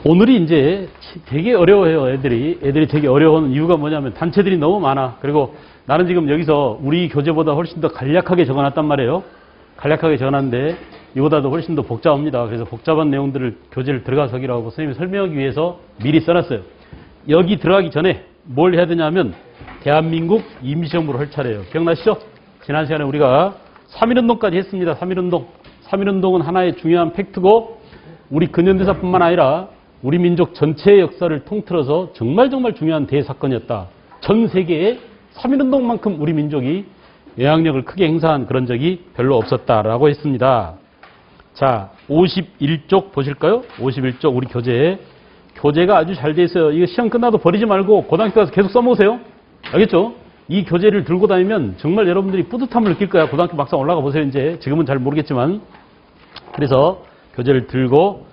오늘이 이제 되게 어려워해요, 애들이. 애들이 되게 어려워하는 이유가 뭐냐면 단체들이 너무 많아. 그리고 나는 지금 여기서 우리 교재보다 훨씬 더 간략하게 적어놨단 말이에요. 간략하게 적어놨는데 이보다도 훨씬 더 복잡합니다. 그래서 복잡한 내용들을 교재를 들어가서 하기로 하고 선생님이 설명하기 위해서 미리 써놨어요. 여기 들어가기 전에 뭘 해야 되냐면 대한민국 임시정부를 할 차례예요. 기억나시죠? 지난 시간에 우리가 3.1운동까지 했습니다. 3.1운동. 3.1운동은 하나의 중요한 팩트고 우리 근현대사뿐만 아니라 우리 민족 전체의 역사를 통틀어서 정말 중요한 대사건이었다. 전 세계에 3.1운동만큼 우리 민족이 영향력을 크게 행사한 그런 적이 별로 없었다라고 했습니다. 자, 51쪽 보실까요? 51쪽 우리 교재가 아주 잘 돼 있어요. 이거 시험 끝나도 버리지 말고 고등학교 가서 계속 써먹으세요. 알겠죠? 이 교재를 들고 다니면 정말 여러분들이 뿌듯함을 느낄 거야. 고등학교 막상 올라가 보세요. 이제 지금은 잘 모르겠지만. 그래서 교재를 들고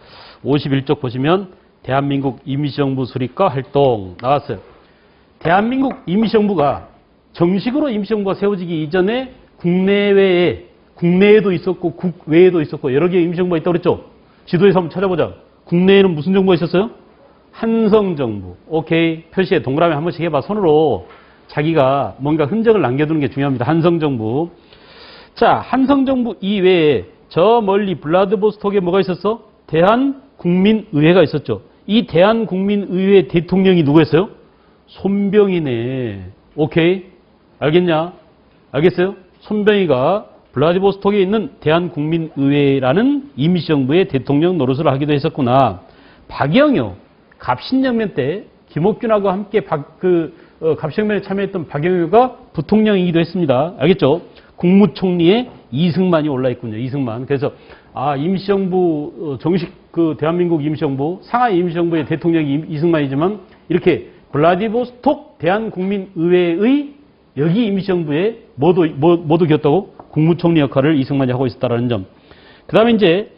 51쪽 보시면 대한민국 임시정부 수립과 활동 나왔어요. 대한민국 임시정부가 정식으로 임시정부가 세워지기 이전에 국내에도 있었고 국외에도 있었고 여러 개의 임시정부가 있다고 그랬죠. 지도에서 한번 찾아보자. 국내에는 무슨 정부가 있었어요? 한성정부. 오케이. 표시에 동그라미 한 번씩 해봐. 손으로 자기가 뭔가 흔적을 남겨두는 게 중요합니다. 한성정부. 자, 한성정부 이외에 저 멀리 블라디보스톡에 뭐가 있었어? 대한국민의회가 있었죠. 이 대한국민의회 대통령이 누구였어요? 손병희네. 오케이. 알겠냐? 알겠어요? 손병희가 블라디보스톡에 있는 대한국민의회라는 임시정부의 대통령 노릇을 하기도 했었구나. 박영효, 갑신정변 때 김옥균하고 함께 갑신정변에 참여했던 박영효가 부통령이기도 했습니다. 알겠죠? 국무총리에 이승만이 올라있군요. 이승만. 그래서 임시정부 정식 대한민국 임시정부 상하이 임시정부의 대통령이 이승만이지만 이렇게 블라디보스톡 대한국민의회의 여기 임시정부에 뭐도 겼다고? 국무총리 역할을 이승만이 하고 있었다라는 점. 그 다음에 이제,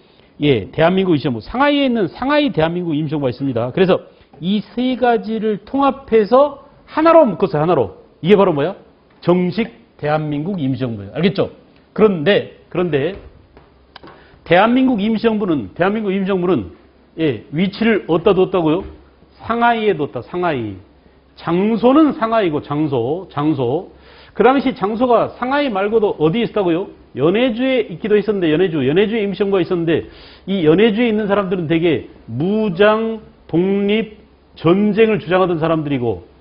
대한민국 임시정부. 상하이에 있는 상하이 대한민국 임시정부가 있습니다. 그래서 이 세 가지를 통합해서 하나로 묶었어요, 하나로. 이게 바로 뭐야? 정식 대한민국 임시정부예요. 알겠죠? 그런데, 대한민국 임시정부는, 위치를 어디다 뒀다고요? 상하이에 뒀다, 상하이. 장소는 상하이고, 장소. 그 당시 장소가 상하이 말고도 어디에 있었다고요? 연해주에 있기도 했었는데, 연해주에 임시정부가 있었는데, 이 연해주에 있는 사람들은 되게 무장, 독립, 전쟁을 주장하던 사람들이고,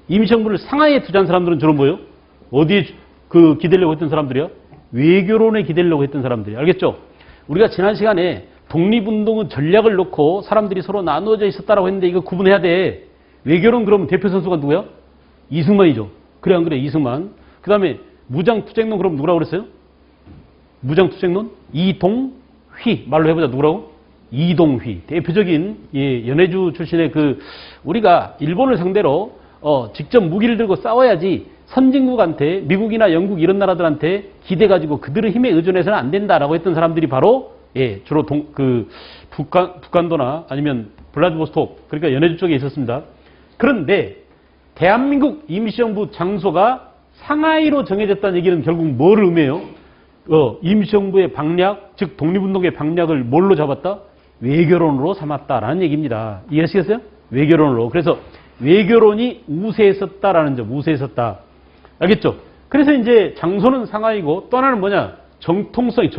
임시정부를 상하이에 투자한 사람들은 주로 뭐예요? 어디에 기대려고 했던 사람들이야? 외교론에 기대려고 했던 사람들이. 알겠죠? 우리가 지난 시간에 독립운동은 전략을 놓고 사람들이 서로 나누어져 있었다라고 했는데 이거 구분해야 돼. 외교론 그러면 대표 선수가 누구야? 이승만이죠. 그래 안 그래? 이승만. 그 다음에 무장투쟁론 그럼 누구라고 그랬어요? 무장투쟁론? 이동휘. 말로 해보자. 누구라고? 이동휘. 대표적인 연해주 출신의 우리가 일본을 상대로 직접 무기를 들고 싸워야지 선진국한테 미국이나 영국 이런 나라들한테 기대가지고 그들의 힘에 의존해서는 안 된다라고 했던 사람들이 바로 주로 북한도나 아니면 블라디보스톡 그러니까 연해주 쪽에 있었습니다. 그런데 대한민국 임시정부 장소가 상하이로 정해졌다는 얘기는 결국 뭘 의미해요? 임시정부의 방략, 즉 독립운동의 방략을 뭘로 잡았다? 외교론으로 삼았다라는 얘기입니다. 이해하시겠어요? 외교론으로. 그래서 외교론이 우세했었다라는 점, 우세했었다. 알겠죠? 그래서 이제 장소는 상하이고 또 하나는 뭐냐? 정통성.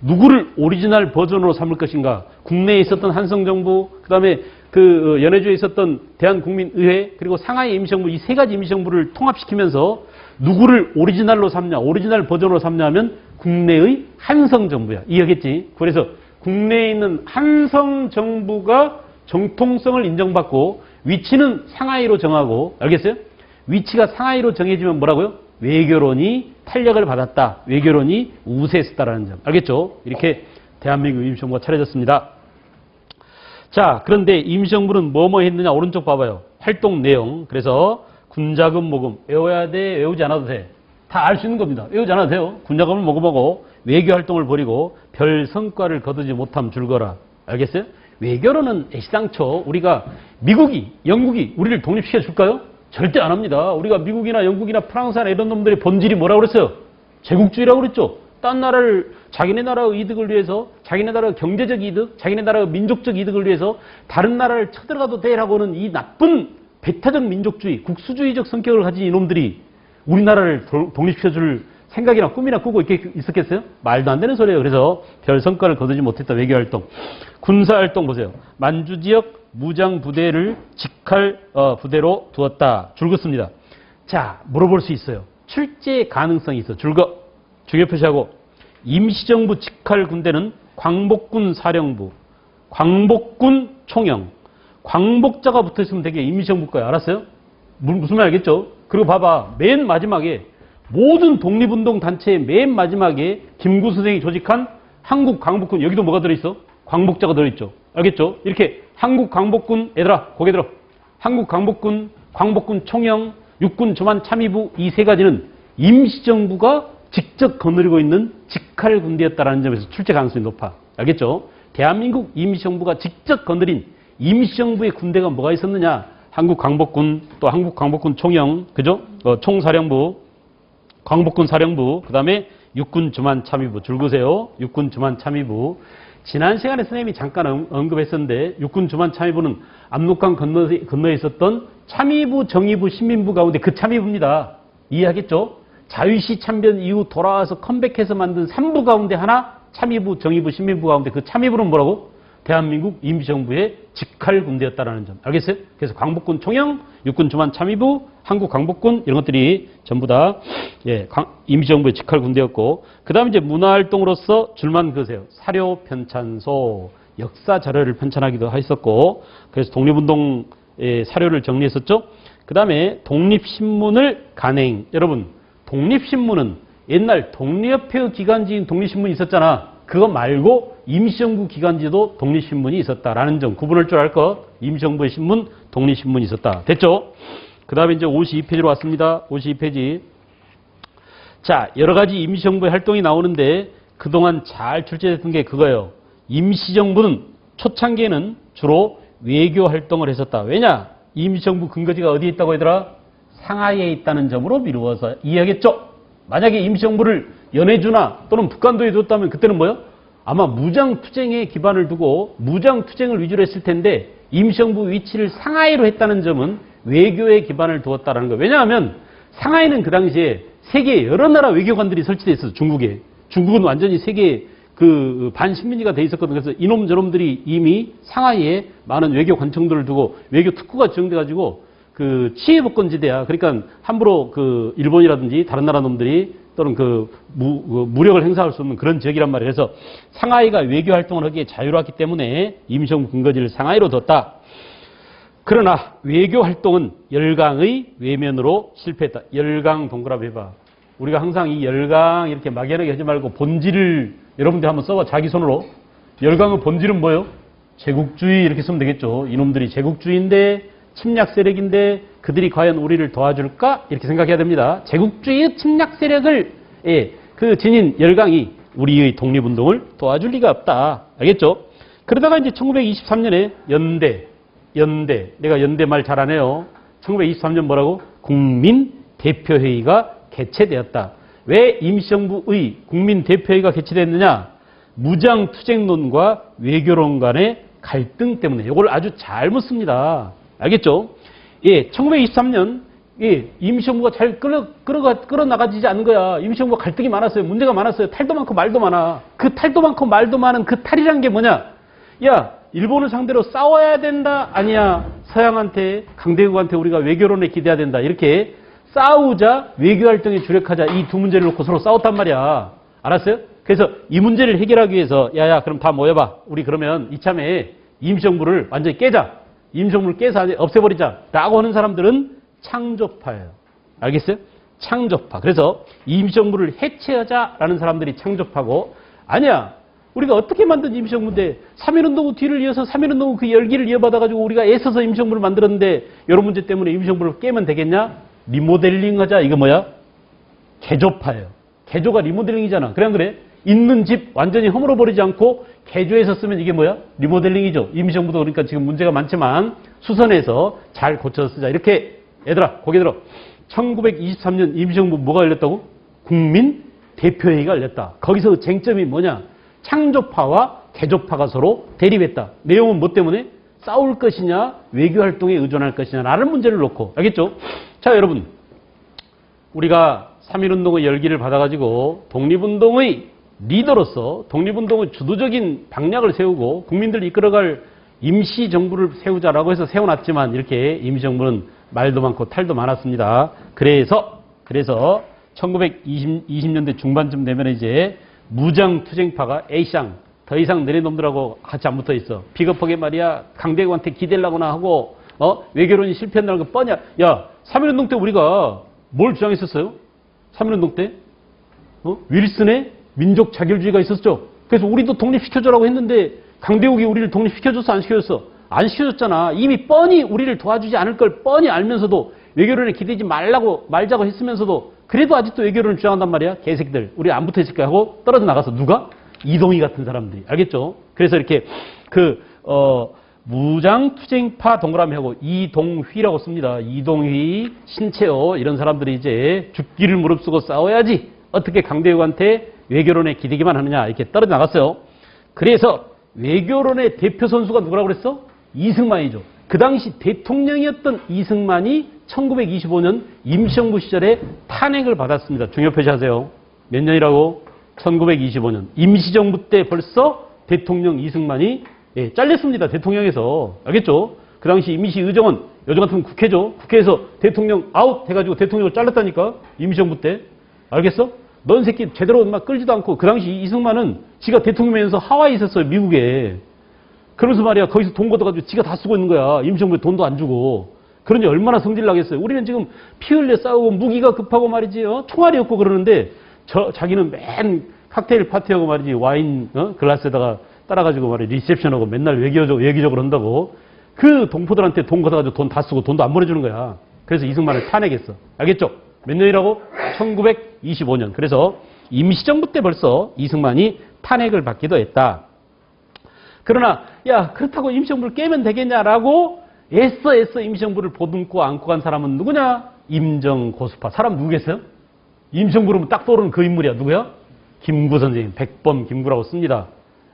누구를 오리지널 버전으로 삼을 것인가? 국내에 있었던 한성정부, 그 다음에 연해주에 있었던 대한국민의회, 그리고 상하이 임시정부, 이 세 가지 임시정부를 통합시키면서 누구를 오리지널로 삼냐, 오리지널 버전으로 삼냐 하면 국내의 한성정부야. 이해하겠지? 그래서 국내에 있는 한성정부가 정통성을 인정받고 위치는 상하이로 정하고, 알겠어요? 위치가 상하이로 정해지면 뭐라고요? 외교론이 탄력을 받았다. 외교론이 우세했다라는 점. 알겠죠? 이렇게 대한민국 임시정부가 차려졌습니다. 자, 그런데 임시정부는 뭐뭐 했느냐? 오른쪽 봐봐요. 활동 내용. 그래서 군자금 모금. 외워야 돼? 외우지 않아도 돼? 다 알 수 있는 겁니다. 외우지 않아도 돼요. 군자금을 모금하고 외교 활동을 벌이고 별 성과를 거두지 못함 줄거라. 알겠어요? 외교로는 애시당초 우리가 미국이, 영국이 우리를 독립시켜 줄까요? 절대 안 합니다. 우리가 미국이나 영국이나 프랑스나 이런 놈들의 본질이 뭐라고 그랬어요? 제국주의라고 그랬죠. 딴 나라를 자기네 나라의 이득을 위해서, 자기네 나라의 경제적 이득, 자기네 나라의 민족적 이득을 위해서 다른 나라를 쳐들어가도 되라고는 이 나쁜 배타적 민족주의, 국수주의적 성격을 가진 이놈들이 우리나라를 독립시켜줄 생각이나 꿈이나 꾸고 있었겠어요? 말도 안 되는 소리예요. 그래서 별 성과를 거두지 못했다. 외교활동. 군사활동 보세요. 만주지역 무장부대를 직할 부대로 두었다. 줄긋습니다. 자, 물어볼 수 있어요. 출제 가능성이 있어. 중요 표시하고 임시정부 직할 군대는 광복군 사령부, 광복군 총영, 광복자가 붙어있으면 되게 임시정부 거야. 알았어요? 무슨 말 알겠죠? 그리고 봐봐. 맨 마지막에 모든 독립운동 단체의 맨 마지막에 김구 선생이 조직한 한국광복군, 여기도 뭐가 들어있어? 광복자가 들어있죠. 알겠죠? 이렇게 한국광복군, 얘들아 고개 들어. 한국광복군, 광복군 총영, 육군 조만 참의부 이 세 가지는 임시정부가 직접 거느리고 있는 직할 군대였다라는 점에서 출제 가능성이 높아. 알겠죠? 대한민국 임시정부가 직접 거느린 임시정부의 군대가 뭐가 있었느냐? 한국광복군, 또 한국광복군 총영, 그죠? 총사령부, 광복군 사령부, 그 다음에 육군 주만 참의부. 줄그세요. 육군 주만 참의부. 지난 시간에 선생님이 잠깐 언급했었는데 육군 주만 참의부는 압록강 건너에 있었던 참의부, 정의부, 신민부 가운데 그 참의부입니다. 이해하겠죠? 자유시 참변 이후 돌아와서 컴백해서 만든 3부 가운데 하나 참의부, 정의부, 신민부 가운데 그 참의부는 뭐라고? 대한민국 임시정부의 직할 군대였다라는 점. 알겠어요? 그래서 광복군 총영, 육군 주만 참의부, 한국 광복군 이런 것들이 전부 다 임시정부의 직할 군대였고, 그 다음에 이제 문화활동으로서 줄만 그으세요. 사료 편찬소, 역사 자료를 편찬하기도 했었고, 그래서 독립운동의 사료를 정리했었죠. 그 다음에 독립신문을 간행. 여러분, 독립신문은 옛날 독립협회의 기간지인 독립신문이 있었잖아. 그거 말고 임시정부 기간지도 독립신문이 있었다라는 점 구분할 줄 알 것. 임시정부의 신문, 독립신문이 있었다. 됐죠? 그 다음에 이제 52페이지로 왔습니다. 52페이지. 자, 여러 가지 임시정부의 활동이 나오는데 그동안 잘 출제됐던 게 그거예요. 임시정부는 초창기에는 주로 외교 활동을 했었다. 왜냐? 임시정부 근거지가 어디에 있다고 얘들아? 상하이에 있다는 점으로 미루어서 이해하겠죠? 만약에 임시정부를 연해주나 또는 북한도에 뒀다면 그때는 뭐요? 아마 무장투쟁에 기반을 두고 무장투쟁을 위주로 했을 텐데 임시정부 위치를 상하이로 했다는 점은 외교에 기반을 두었다는 거예요. 왜냐하면 상하이는 그 당시에 세계 여러 나라 외교관들이 설치되어 있어서 중국에. 중국은 완전히 세계 그 반식민지가 돼 있었거든요. 그래서 이놈 저놈들이 이미 상하이에 많은 외교 관청들을 두고 외교 특구가 지정돼가지고 그 치해복권지대야. 그러니까 함부로 그 일본이라든지 다른 나라 놈들이 또는 무력을 행사할 수 없는 그런 지역이란 말이에요. 그래서 상하이가 외교 활동을 하기에 자유로웠기 때문에 임시정부 근거지를 상하이로 뒀다. 그러나 외교 활동은 열강의 외면으로 실패했다. 열강 동그라미 해봐. 우리가 항상 이 열강 이렇게 막연하게 하지 말고 본질을 여러분들 한번 써봐. 자기 손으로. 열강의 본질은 뭐예요? 제국주의 이렇게 쓰면 되겠죠. 이놈들이 제국주의인데 침략 세력인데 그들이 과연 우리를 도와줄까? 이렇게 생각해야 됩니다. 제국주의의 침략 세력을 그 지닌 열강이 우리의 독립운동을 도와줄 리가 없다. 알겠죠? 그러다가 이제 1923년에 연대 내가 연대 말 잘하네요. 1923년 뭐라고? 국민대표회의가 개최되었다. 왜 임시정부의 국민대표회의가 개최됐느냐? 무장투쟁론과 외교론 간의 갈등 때문에. 이걸 아주 잘 묻습니다. 알겠죠? 1923년 임시정부가 잘 끌어나가지지 않은 거야. 임시정부가 갈등이 많았어요. 문제가 많았어요. 탈도 많고 말도 많아. 그 탈도 많고 말도 많은 그 탈이란 게 뭐냐? 야, 일본을 상대로 싸워야 된다? 아니야. 서양한테, 강대국한테 우리가 외교론에 기대해야 된다. 이렇게 싸우자, 외교활동에 주력하자. 이 두 문제를 놓고 서로 싸웠단 말이야. 알았어요? 그래서 이 문제를 해결하기 위해서 야야 그럼 다 모여봐. 우리 그러면 이참에 임시정부를 완전히 깨자. 임시정부를 깨서 없애버리자 라고 하는 사람들은 창조파예요. 알겠어요? 창조파. 그래서 임시정부를 해체하자라는 사람들이 창조파고, 아니야. 우리가 어떻게 만든 임시정부인데 3.1운동 뒤를 이어서 3.1운동 그 열기를 이어받아가지고 우리가 애써서 임시정부를 만들었는데 이런 문제 때문에 임시정부를 깨면 되겠냐? 리모델링 하자. 이거 뭐야? 개조파예요. 개조가 리모델링이잖아. 그래 안 그래? 있는 집 완전히 허물어버리지 않고 개조해서 쓰면 이게 뭐야? 리모델링이죠. 임시정부도 그러니까 지금 문제가 많지만 수선해서 잘 고쳐서 쓰자. 이렇게 얘들아 고개 들어. 1923년 임시정부 뭐가 열렸다고? 국민 대표회의가 열렸다. 거기서 쟁점이 뭐냐? 창조파와 개조파가 서로 대립했다. 내용은 뭐 때문에? 싸울 것이냐, 외교활동에 의존할 것이냐라는 문제를 놓고. 알겠죠? 자, 여러분. 우리가 3.1운동의 열기를 받아가지고 독립운동의 리더로서 독립운동의 주도적인 방향을 세우고 국민들을 이끌어갈 임시정부를 세우자라고 해서 세워놨지만 이렇게 임시정부는 말도 많고 탈도 많았습니다. 그래서 1920년대 중반쯤 되면 이제 무장투쟁파가 에이샹 더 이상 너네 놈들하고 같이 안 붙어 있어. 비겁하게 말이야 강대국한테 기대려고나 하고 외교론이 실패한다는 거 뻔이야. 야 3.1운동 때 우리가 뭘 주장했었어요? 3.1운동 때 윌슨의 민족 자결주의가 있었죠. 그래서 우리도 독립시켜줘라고 했는데 강대국이 우리를 독립시켜줬어 안 시켜줬어? 안 시켜줬잖아. 이미 뻔히 우리를 도와주지 않을 걸 뻔히 알면서도 외교론에 기대지 말자고 했으면서도 그래도 아직도 외교론을 주장한단 말이야. 개새끼들 우리 안 붙어있을까 하고 떨어져 나가서 누가? 이동희 같은 사람들이. 알겠죠? 그래서 이렇게 무장투쟁파 동그라미하고 이동휘라고 씁니다. 이동휘, 신채호 이런 사람들이 이제 죽기를 무릅쓰고 싸워야지 어떻게 강대국한테 외교론에 기대기만 하느냐 이렇게 떨어져 나갔어요. 그래서 외교론의 대표 선수가 누구라고 그랬어? 이승만이죠. 그 당시 대통령이었던 이승만이 1925년 임시정부 시절에 탄핵을 받았습니다. 중요 표시하세요. 몇 년이라고? 1925년. 임시정부 때 벌써 대통령 이승만이 잘렸습니다. 대통령에서. 알겠죠? 그 당시 임시의정은 요즘 같으면 국회죠. 국회에서 대통령 아웃 해가지고 대통령을 잘랐다니까. 임시정부 때. 알겠어? 넌 새끼 제대로 막 끌지도 않고 그 당시 이승만은 지가 대통령이면서 하와이에 있었어요. 미국에. 그러면서 말이야 거기서 돈 걷어가지고 지가 다 쓰고 있는 거야. 임시정부에 돈도 안 주고. 그러니 얼마나 성질 나겠어요. 우리는 지금 피 흘려 싸우고 무기가 급하고 말이지. 총알이 없고 그러는데 자기는 맨 칵테일 파티하고 말이지 와인 글라스에다가 따라가지고 말이지 리셉션하고 맨날 외교적으로 한다고. 그 동포들한테 돈 걷어가지고 돈 다 쓰고 돈도 안 보내주는 거야. 그래서 이승만을 탄핵했어. 알겠죠? 몇 년이라고? 1925년. 그래서 임시정부 때 벌써 이승만이 탄핵을 받기도 했다. 그러나 야 그렇다고 임시정부를 깨면 되겠냐라고 애써 임시정부를 보듬고 안고 간 사람은 누구냐? 임정고수파. 사람 누구겠어요? 임시정부로는 딱 떠오르는 그 인물이야. 누구야? 김구 선생님. 백범 김구라고 씁니다.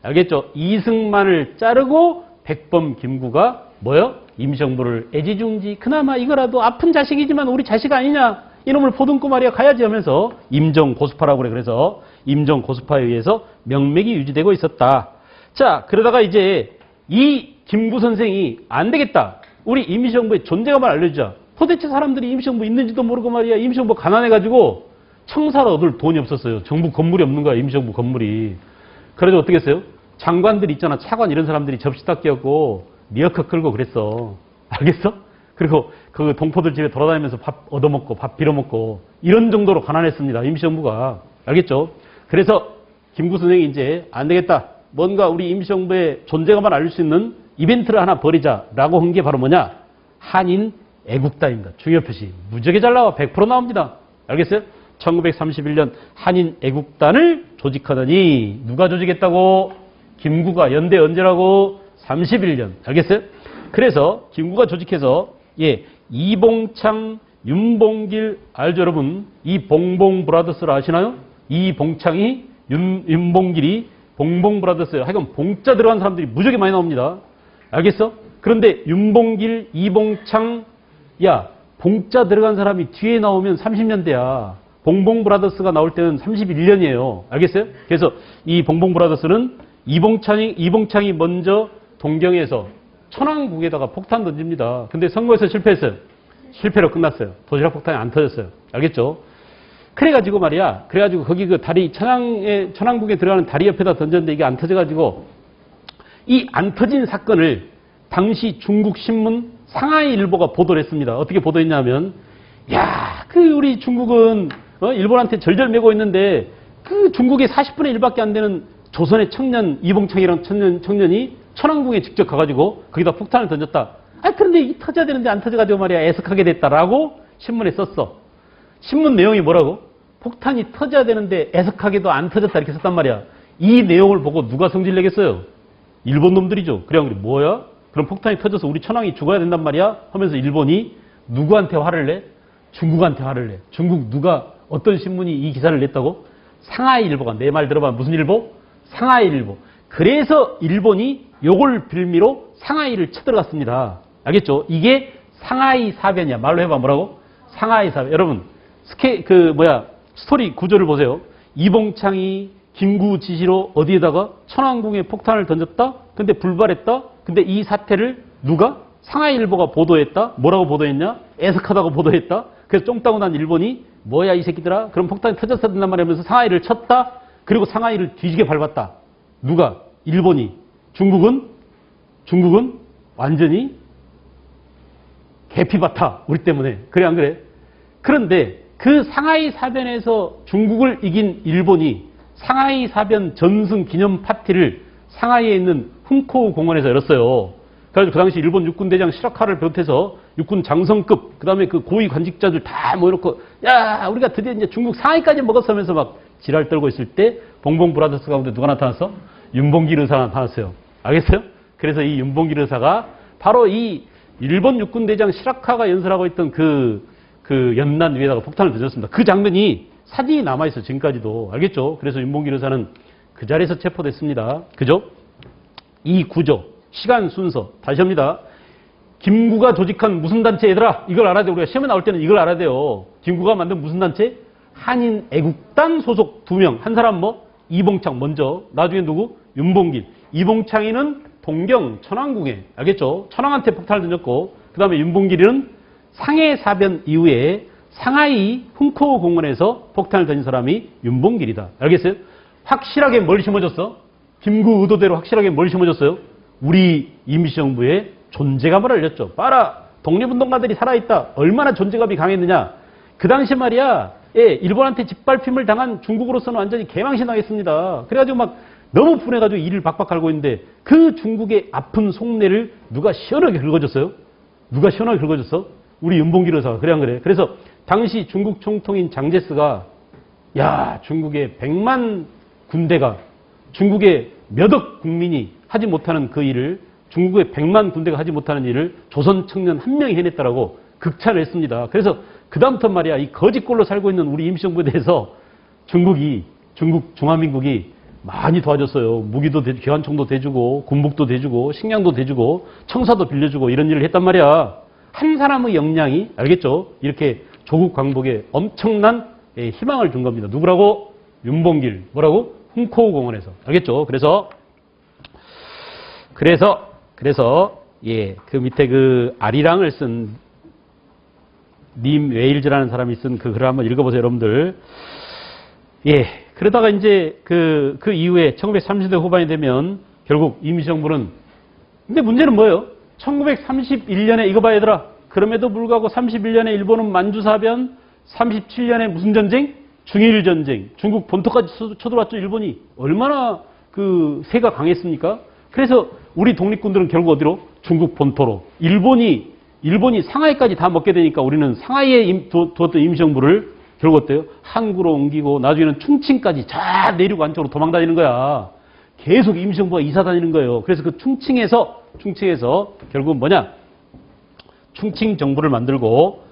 알겠죠? 이승만을 자르고 백범 김구가 뭐요? 임시정부를 애지중지 그나마 이거라도 아픈 자식이지만 우리 자식 아니냐? 이놈을 보듬고 말이야 가야지 하면서 임정고수파라고 그래. 그래서 임정고수파에 의해서 명맥이 유지되고 있었다. 자, 그러다가 이제 이 김구 선생이 안 되겠다. 우리 임시정부의 존재감을 알려주자. 도대체 사람들이 임시정부 있는지도 모르고 말이야. 임시정부 가난해가지고 청사를 얻을 돈이 없었어요. 정부 건물이 없는 거야. 임시정부 건물이. 그래서 어떻게 했어요? 장관들 있잖아. 차관 이런 사람들이 접시 닦기하고 리어카 끌고 그랬어. 알겠어? 그리고 그 동포들 집에 돌아다니면서 밥 얻어먹고 밥 빌어먹고 이런 정도로 가난했습니다. 임시정부가. 알겠죠? 그래서 김구 선생이 이제 안 되겠다. 뭔가 우리 임시정부의 존재감을 알릴 수 있는 이벤트를 하나 벌이자라고 한 게 바로 뭐냐? 한인 애국단입니다. 중요 표시. 무지하게 잘 나와. 100% 나옵니다. 알겠어요? 1931년 한인 애국단을 조직하더니 누가 조직했다고? 김구가. 연대 언제라고? 31년. 알겠어요? 그래서 김구가 조직해서 이봉창, 윤봉길 알죠 여러분? 이 봉봉 브라더스를 아시나요? 이봉창이 윤봉길이 봉봉 브라더스예요. 하여간 봉자 들어간 사람들이 무지하게 많이 나옵니다. 알겠어? 그런데 윤봉길, 이봉창 봉자 들어간 사람이 뒤에 나오면 30년대야. 봉봉 브라더스가 나올 때는 31년이에요. 알겠어요? 그래서 이 봉봉 브라더스는 이봉창이 먼저 동경에서 천왕국에다가 폭탄 던집니다. 근데 선거에서 실패했어요. 실패로 끝났어요. 도시락 폭탄이 안 터졌어요. 알겠죠? 그래가지고 말이야. 그래가지고 거기 그 다리 천왕국에 들어가는 다리 옆에다 던졌는데 이게 안 터져가지고 이 안 터진 사건을 당시 중국 신문 상하이일보가 보도를 했습니다. 어떻게 보도했냐면 그 우리 중국은 일본한테 절절매고 있는데 그 중국의 40분의 1밖에 안 되는 조선의 청년 이봉창이라는 청년이 천왕궁에 직접 가가지고 거기다 폭탄을 던졌다. 그런데 이 터져야 되는데 안 터져가지고 말이야 애석하게 됐다라고 신문에 썼어. 신문 내용이 뭐라고? 폭탄이 터져야 되는데 애석하게도 안 터졌다 이렇게 썼단 말이야. 이 내용을 보고 누가 성질내겠어요? 일본 놈들이죠. 그래 뭐야? 그럼 폭탄이 터져서 우리 천황이 죽어야 된단 말이야? 하면서 일본이 누구한테 화를 내? 중국한테 화를 내. 중국 누가 어떤 신문이 이 기사를 냈다고? 상하이일보가 내 말 들어봐 무슨 일보? 상하이일보. 그래서 일본이 요걸 빌미로 상하이를 쳐들어갔습니다. 알겠죠? 이게 상하이 사변이야. 말로 해봐 뭐라고? 상하이 사변. 여러분 스토리 구조를 보세요. 이봉창이 김구 지시로 어디에다가 천왕궁에 폭탄을 던졌다. 근데 불발했다. 근데 이 사태를 누가? 상하이일보가 보도했다. 뭐라고 보도했냐? 애석하다고 보도했다. 그래서 쫑따고 난 일본이 뭐야 이 새끼들아? 그럼 폭탄이 터졌어야 된단 말이야 하면서 상하이를 쳤다. 그리고 상하이를 뒤지게 밟았다. 누가? 일본이. 중국은 완전히 개피밭아. 우리 때문에. 그래 안 그래? 그런데 그 상하이 사변에서 중국을 이긴 일본이 상하이 사변 전승 기념 파티를 상하이에 있는 훈코우 공원에서 열었어요. 그래서 그 당시 일본 육군대장 시라카를 비롯해서 육군 장성급, 그 다음에 그 고위 관직자들 다 모여놓고, 야, 우리가 드디어 이제 중국 상하이까지 먹었어 하면서 막 지랄 떨고 있을 때, 봉봉 브라더스 가운데 누가 나타났어? 윤봉길 의사가 나타났어요. 알겠어요? 그래서 이 윤봉길 의사가 바로 이 일본 육군대장 시라카가 연설하고 있던 그 연난 위에다가 폭탄을 던졌습니다. 그 장면이 사진이 남아있어요. 지금까지도. 알겠죠? 그래서 윤봉길 의사는 그 자리에서 체포됐습니다. 그죠? 이 구조, 시간 순서, 다시 합니다. 김구가 조직한 무슨 단체 얘들아? 이걸 알아야 돼. 우리가 시험에 나올 때는 이걸 알아야 돼요. 김구가 만든 무슨 단체? 한인 애국단 소속 2명. 한 사람 이봉창 먼저. 나중에 누구? 윤봉길. 이봉창이는 동경 천왕궁에. 알겠죠? 천왕한테 폭탄을 던졌고 그 다음에 윤봉길이는 상해사변 이후에 상하이 훈코우 공원에서 폭탄을 던진 사람이 윤봉길이다. 알겠어요? 확실하게 뭘 심어줬어? 김구 의도대로 확실하게 뭘 심어줬어요? 우리 임시 정부의 존재감을 알렸죠. 봐라, 독립운동가들이 살아있다. 얼마나 존재감이 강했느냐. 그 당시 말이야, 일본한테 짓밟힘을 당한 중국으로서는 완전히 개망신하겠습니다. 그래가지고 막 너무 분해가지고 이를 박박 갈고 있는데 그 중국의 아픈 속내를 누가 시원하게 긁어줬어요? 누가 시원하게 긁어줬어? 우리 윤봉길 의사가. 그래 안 그래? 그래서 당시 중국 총통인 장제스가 야, 중국의 100만 군대가 중국의 몇 억 국민이 하지 못하는 그 일을 중국의 100만 군대가 하지 못하는 일을 조선 청년 한 명이 해냈다라고 극찬을 했습니다. 그래서 그다음부터 말이야 이 거짓골로 살고 있는 우리 임시정부에 대해서 중국 중화민국이 많이 도와줬어요. 무기도 기관총도 대주고 군복도 대주고 식량도 대주고 청사도 빌려주고 이런 일을 했단 말이야. 한 사람의 역량이 알겠죠? 이렇게 조국 광복에 엄청난 희망을 준 겁니다. 누구라고? 윤봉길. 뭐라고? 훈코우 공원에서. 알겠죠? 그래서 그 밑에 그 아리랑을 쓴 님 웨일즈라는 사람이 쓴 그 글을 한번 읽어보세요, 여러분들. 그러다가 이제 그 이후에 1930대 후반이 되면 결국 임시정부는 근데 문제는 뭐예요? 1931년에 이거 봐 얘들아. 그럼에도 불구하고 31년에 일본은 만주사변, 37년에 무슨 전쟁? 중일전쟁. 중국 본토까지 쳐들어왔죠, 일본이. 얼마나 그 세가 강했습니까? 그래서 우리 독립군들은 결국 어디로? 중국 본토로. 일본이 상하이까지 다 먹게 되니까 우리는 상하이에 두었던 임시정부를 결국 어때요? 항구로 옮기고 나중에는 충칭까지 쫙 내리고 안쪽으로 도망 다니는 거야. 계속 임시정부가 이사 다니는 거예요. 그래서 그 충칭에서 결국은 뭐냐? 충칭 정부를 만들고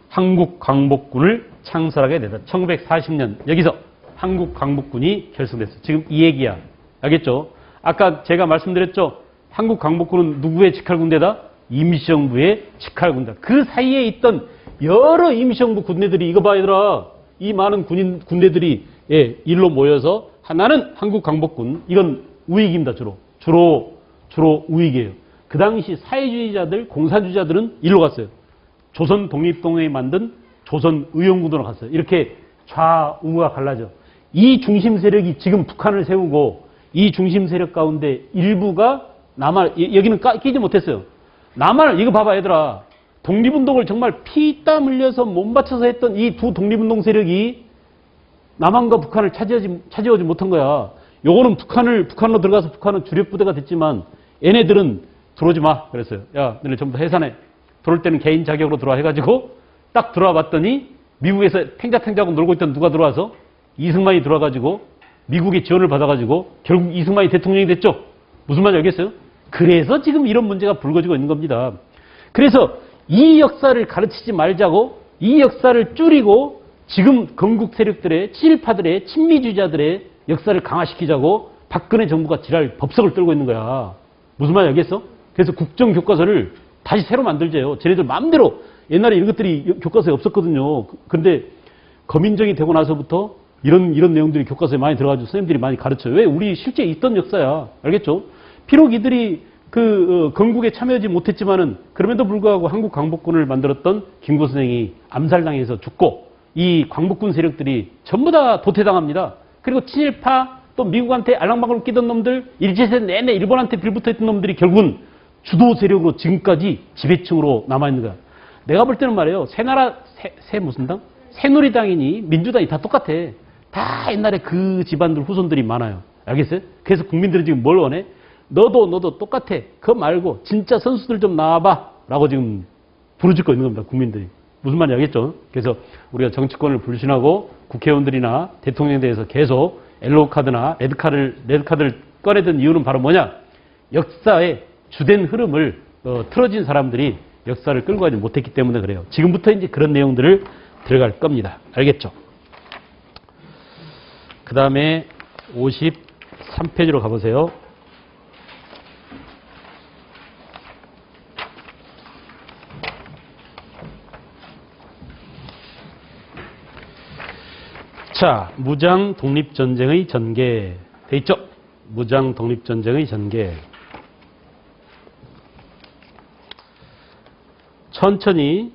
한국 광복군을 창설하게 되다. 1940년 여기서 한국 광복군이 결성됐어. 지금 이 얘기야. 알겠죠? 아까 제가 말씀드렸죠? 한국 광복군은 누구의 직할군대다? 임시정부의 직할군대. 그 사이에 있던 여러 임시정부 군대들이 이거 봐 얘들아. 이 많은 군대들이 일로 모여서 하나는 한국 광복군. 이건 우익입니다. 주로 우익이에요. 그 당시 사회주의자들, 공사주의자들은 일로 갔어요. 조선 독립동맹이 만든 조선 의용군으로 갔어요. 이렇게 좌우가 갈라져. 이 중심 세력이 지금 북한을 세우고 이 중심 세력 가운데 일부가 여기는 끼지 못했어요. 이거 봐봐 얘들아. 독립운동을 정말 피땀 흘려서 몸바쳐서 했던 이 두 독립운동 세력이 남한과 북한을 차지하지 못한 거야. 요거는 북한으로 들어가서 북한은 주력부대가 됐지만 얘네들은 들어오지 마. 그랬어요. 야, 너네 전부 다 해산해. 들어올 때는 개인 자격으로 들어와 해가지고 딱 들어와 봤더니 미국에서 탱자탱자하고 놀고 있던 누가 들어와서 이승만이 들어와가지고 미국의 지원을 받아가지고 결국 이승만이 대통령이 됐죠. 무슨 말인지 알겠어요? 그래서 지금 이런 문제가 불거지고 있는 겁니다. 그래서 이 역사를 가르치지 말자고 이 역사를 줄이고 지금 건국 세력들의 친일파들의 친미주의자들의 역사를 강화시키자고 박근혜 정부가 지랄 법석을 떨고 있는 거야. 무슨 말인지 알겠어? 그래서 국정교과서를 다시 새로 만들재요. 쟤네들 마음대로 옛날에 이런 것들이 교과서에 없었거든요. 그런데 검인정이 되고 나서부터 이런 내용들이 교과서에 많이 들어가지고 선생님들이 많이 가르쳐요. 왜? 우리 실제 있던 역사야. 알겠죠? 비록 이들이 건국에 참여하지 못했지만은 그럼에도 불구하고 한국 광복군을 만들었던 김구 선생이 암살당해서 죽고 이 광복군 세력들이 전부 다 도태당합니다. 그리고 친일파 또 미국한테 알랑방울 끼던 놈들 일제시대 내내 일본한테 빌붙어있던 놈들이 결국은 주도 세력으로 지금까지 지배층으로 남아있는 거야. 내가 볼 때는 말이에요. 무슨 당? 새누리당이니 민주당이 다 똑같아. 다 옛날에 그 집안들 후손들이 많아요. 알겠어요? 그래서 국민들은 지금 뭘 원해? 너도 똑같아. 그거 말고 진짜 선수들 좀 나와봐. 라고 지금 부르짖고 있는 겁니다. 국민들이. 무슨 말인지 알겠죠? 그래서 우리가 정치권을 불신하고 국회의원들이나 대통령에 대해서 계속 옐로우 카드나 레드카드를 꺼내던 이유는 바로 뭐냐? 역사의 주된 흐름을 틀어진 사람들이 역사를 끌고 가지 못했기 때문에 그래요. 지금부터 이제 그런 내용들을 들어갈 겁니다. 알겠죠? 그 다음에 53페이지로 가보세요. 자, 무장 독립전쟁의 전개. 돼 있죠? 무장 독립전쟁의 전개. 천천히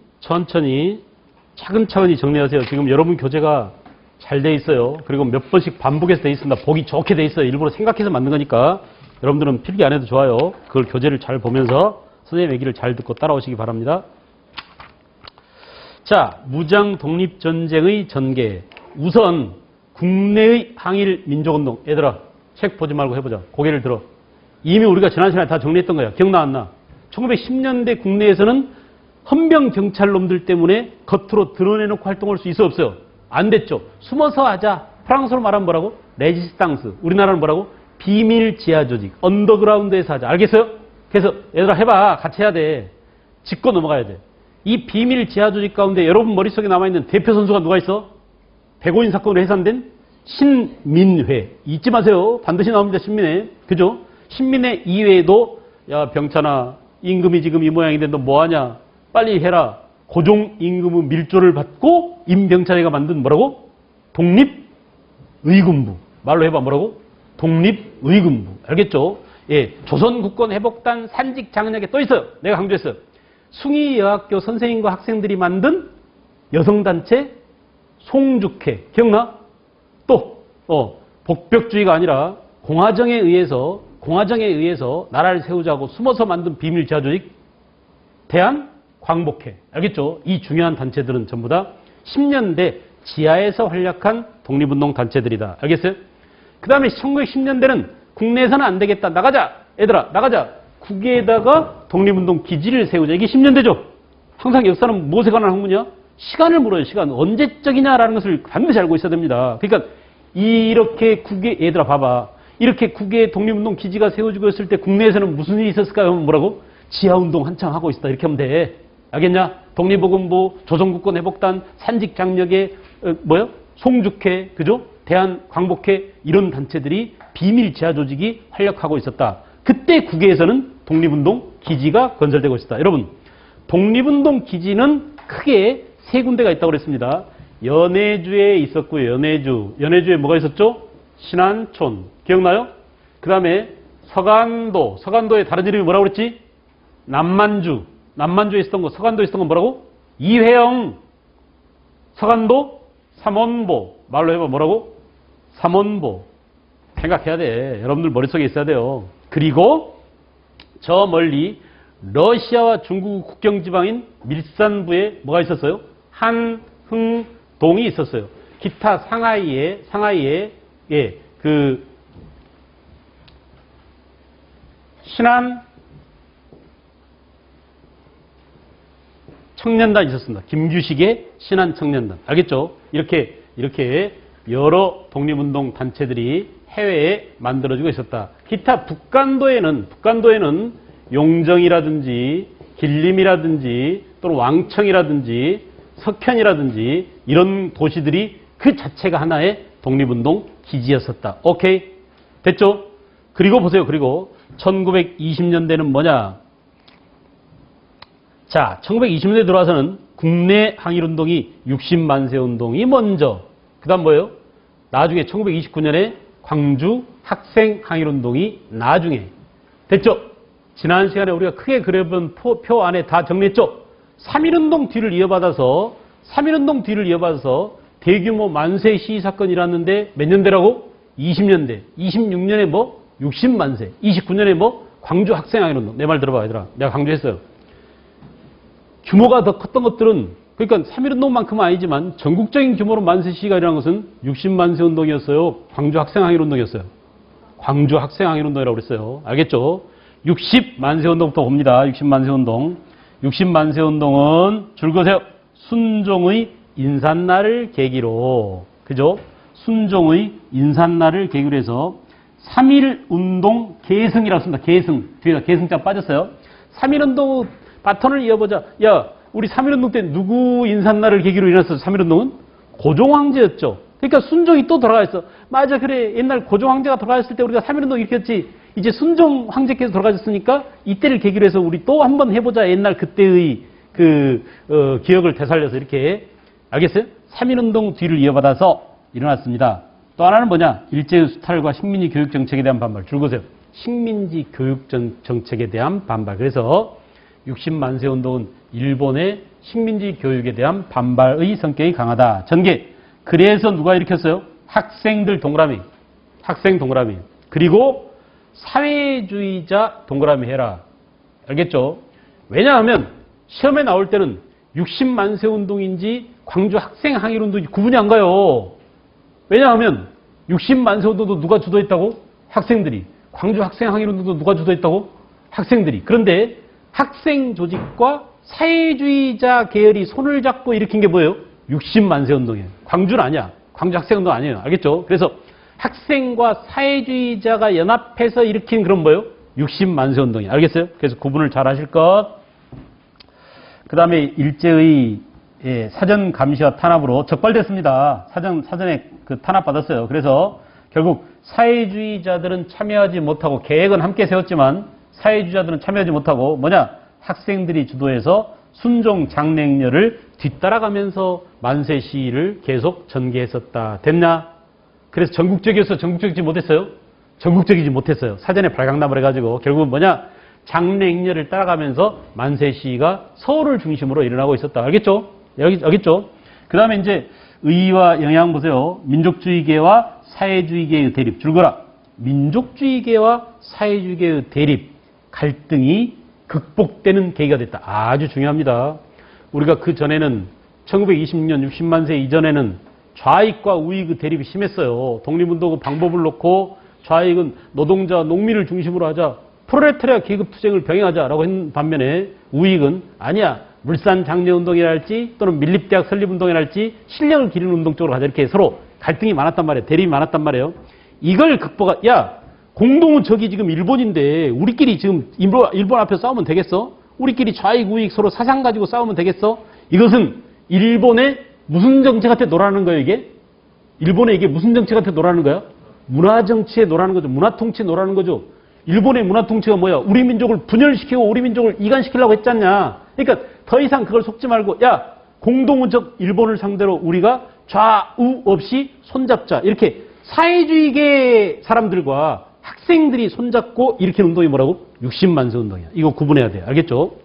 차근차근히 정리하세요. 지금 여러분 교재가 잘 돼 있어요. 그리고 몇 번씩 반복해서 돼 있습니다. 보기 좋게 돼 있어요. 일부러 생각해서 만든 거니까 여러분들은 필기 안 해도 좋아요. 그걸 교재를 잘 보면서 선생님 얘기를 잘 듣고 따라오시기 바랍니다. 자, 무장 독립전쟁의 전개. 우선 국내의 항일 민족운동. 얘들아, 책 보지 말고 해보자. 고개를 들어. 이미 우리가 지난 시간에 다 정리했던 거야. 기억나 안 나? 1910년대 국내에서는 헌병 경찰놈들 때문에 겉으로 드러내놓고 활동할 수 있어 없어요? 안 됐죠. 숨어서 하자. 프랑스로 말하면 뭐라고? 레지스탕스. 우리나라는 뭐라고? 비밀 지하 조직. 언더그라운드에서 하자. 알겠어요? 그래서 얘들아 해봐. 같이 해야 돼. 짚고 넘어가야 돼. 이 비밀 지하 조직 가운데 여러분 머릿속에 남아있는 대표 선수가 누가 있어? 백오인 사건으로 해산된 신민회. 잊지 마세요. 반드시 나옵니다. 신민회. 그죠? 신민회 이외에도 야 병찬아 임금이 지금 이 모양인데 너 뭐하냐? 빨리 해라. 고종임금의 밀조를 받고 임병찬이가 만든 뭐라고? 독립의군부. 말로 해봐. 뭐라고? 독립의군부. 알겠죠? 예, 조선국권회복단 산직장려에 또 있어요. 내가 강조했어요. 숭의여학교 선생님과 학생들이 만든 여성단체 송죽회. 기억나? 또 복벽주의가 아니라 공화정에 의해서 나라를 세우자고 숨어서 만든 비밀 지하조직 대한광복회. 알겠죠? 이 중요한 단체들은 전부 다 10년대 지하에서 활약한 독립운동 단체들이다. 알겠어요? 그 다음에 1910년대는 국내에서는 안 되겠다. 나가자. 얘들아 나가자. 국외에다가 독립운동 기지를 세우자. 이게 10년대죠. 항상 역사는 무엇에 관한 학문이야? 시간을 물어요. 시간. 언제적이냐라는 것을 반드시 알고 있어야 됩니다. 그러니까 이렇게 국외, 얘들아 봐봐. 이렇게 국외 독립운동 기지가 세워지고 있을 때 국내에서는 무슨 일이 있었을까요? 뭐라고? 지하운동 한창 하고 있었다. 이렇게 하면 돼. 알겠냐? 독립의군부, 조선국권회복단, 산직장려계, 송죽회, 그죠? 대한광복회 이런 단체들이 비밀 지하조직이 활약하고 있었다. 그때 국외에서는 독립운동 기지가 건설되고 있었다. 여러분, 독립운동 기지는 크게 세 군데가 있다고 그랬습니다. 연해주에 있었고요. 연해주에 뭐가 있었죠? 신안촌. 기억나요? 그 다음에 서간도의 다른 이름이 뭐라고 그랬지? 남만주에 있었던 거, 서간도에 있었던 건 뭐라고? 이회영. 서간도, 삼원보. 말로 해봐. 뭐라고? 삼원보. 생각해야 돼. 여러분들 머릿속에 있어야 돼요. 그리고 저 멀리 러시아와 중국 국경지방인 밀산부에 뭐가 있었어요? 한흥동이 있었어요. 기타 상하이에 신안 청년단 있었습니다. 김규식의 신안 청년단. 알겠죠? 이렇게 여러 독립운동 단체들이 해외에 만들어지고 있었다. 기타 북간도에는 용정이라든지 길림이라든지 또는 왕청이라든지 석현이라든지 이런 도시들이 그 자체가 하나의 독립운동 기지였었다. 오케이? 됐죠? 그리고 보세요. 그리고 1920년대는 뭐냐? 자, 1920년대 들어와서는 국내 항일운동이 60만세 운동이 먼저, 그 다음 뭐예요? 나중에 1929년에 광주 학생 항일운동이 나중에. 됐죠? 지난 시간에 우리가 크게 그려본 표 안에 다 정리했죠? 3.1운동 뒤를 이어받아서 대규모 만세 시위 사건이 일어났는데 몇 년대라고? 20년대. 26년에 뭐? 60만세. 29년에 뭐? 광주 학생 항일운동. 내 말 들어봐, 얘들아. 내가 강조했어요. 규모가 더 컸던 것들은, 그러니까 3.1운동만큼은 아니지만 전국적인 규모로 만세 시위가 일어난 것은 60만세 운동이었어요. 광주 학생 항일운동이었어요. 광주 학생 항일운동이라고 그랬어요. 알겠죠? 60만세 운동부터 봅니다. 60만세 운동. 60만세 운동은 줄 거세요. 순종의 인산날을 계기로, 그죠? 순종의 인산날을 계기로 해서 3.1운동 계승이라고 씁니다. 계승. 뒤에다 계승자 빠졌어요. 3.1운동 바톤을 이어보자. 야, 우리 3.1운동 때 누구 인산날을 계기로 일어났어? 3.1운동은? 고종황제였죠. 그러니까 순종이 또 돌아가 있어. 맞아, 그래. 옛날 고종황제가 돌아갔을 때 우리가 3.1운동 이렇게 했지. 이제 순종황제께서 돌아가셨으니까 이때를 계기로 해서 우리 또 한번 해보자. 옛날 그때의 기억을 되살려서 이렇게. 알겠어요? 3.1운동 뒤를 이어받아서 일어났습니다. 또 하나는 뭐냐? 일제의 수탈과 식민지 교육 정책에 대한 반발. 줄거세요. 식민지 교육 정책에 대한 반발. 그래서 60만세 운동은 일본의 식민지 교육에 대한 반발의 성격이 강하다. 전개. 그래서 누가 일으켰어요? 학생들 동그라미. 학생 동그라미. 그리고 사회주의자 동그라미 해라. 알겠죠? 왜냐하면 시험에 나올 때는 60만세 운동인지 광주 학생 항일 운동인지 구분이 안 가요. 왜냐하면 60만세 운동도 누가 주도했다고? 학생들이. 광주 학생 항일 운동도 누가 주도했다고? 학생들이. 그런데 학생 조직과 사회주의자 계열이 손을 잡고 일으킨 게 뭐예요? 60만세 운동이에요. 광주는 아니야. 광주 학생 운동 아니에요. 알겠죠? 그래서 학생과 사회주의자가 연합해서 일으킨 그런 뭐예요? 60만세 운동이에요. 알겠어요? 그래서 구분을 잘 하실 것. 그 다음에 일제의 사전 감시와 탄압으로 적발됐습니다. 사전에 그 탄압받았어요. 그래서 결국 사회주의자들은 참여하지 못하고 계획은 함께 세웠지만 사회주의자들은 참여하지 못하고 뭐냐? 학생들이 주도해서 순종 장례행렬을 뒤따라가면서 만세 시위를 계속 전개했었다. 됐냐? 그래서 전국적이어서 전국적이지 못했어요? 전국적이지 못했어요. 사전에 발각남을 해가지고 결국은 뭐냐? 장례행렬을 따라가면서 만세 시위가 서울을 중심으로 일어나고 있었다. 알겠죠? 알겠죠? 그 다음에 이제 의의와 영향 보세요. 민족주의계와 사회주의계의 대립. 줄거라. 민족주의계와 사회주의계의 대립. 갈등이 극복되는 계기가 됐다. 아주 중요합니다. 우리가 그 전에는 1926년 60만세 이전에는 좌익과 우익의 대립이 심했어요. 독립운동 방법을 놓고 좌익은 노동자, 농민을 중심으로 하자. 프롤레타리아 계급 투쟁을 병행하자라고 했는 반면에 우익은 아니야. 물산 장려운동이랄지 또는 밀립대학 설립운동이랄지 실력을 기르는 운동 쪽으로 가자. 이렇게 서로 갈등이 많았단 말이에요. 대립이 많았단 말이에요. 이걸 야, 공동은 저기 지금 일본인데 우리끼리 지금 일본 앞에서 싸우면 되겠어? 우리끼리 좌익 우익 서로 사상 가지고 싸우면 되겠어? 이것은 일본의 무슨 정책한테 놀아는 거예요, 이게? 일본에 이게 무슨 정책한테 놀아는 거야? 문화 정치에 놀아는 거죠. 문화 통치에 놀아는 거죠. 일본의 문화 통치가 뭐야? 우리 민족을 분열시키고 우리 민족을 이간시키려고 했잖냐. 그러니까 더 이상 그걸 속지 말고 야, 공동은적 일본을 상대로 우리가 좌우 없이 손잡자. 이렇게 사회주의계 사람들과 학생들이 손잡고 일으키는 운동이 뭐라고? 60만세 운동이야. 이거 구분해야 돼요. 알겠죠?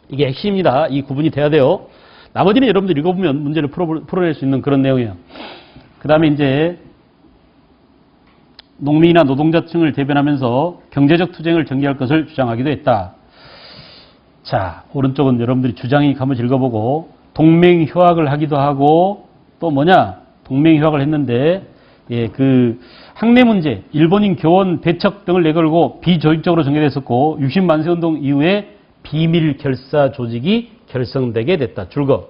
이게 핵심입니다. 이 구분이 돼야 돼요. 나머지는 여러분들 읽어보면 문제를 풀어낼 수 있는 그런 내용이에요. 그 다음에 이제 농민이나 노동자층을 대변하면서 경제적 투쟁을 전개할 것을 주장하기도 했다. 자, 오른쪽은 여러분들이 주장이 한번 읽어보고 동맹휴학을 하기도 하고 또 뭐냐? 동맹휴학을 했는데 그 학내 문제, 일본인 교원 배척 등을 내걸고 비조직적으로 전개됐었고 60만세 운동 이후에 비밀 결사 조직이 결성되게 됐다. 줄거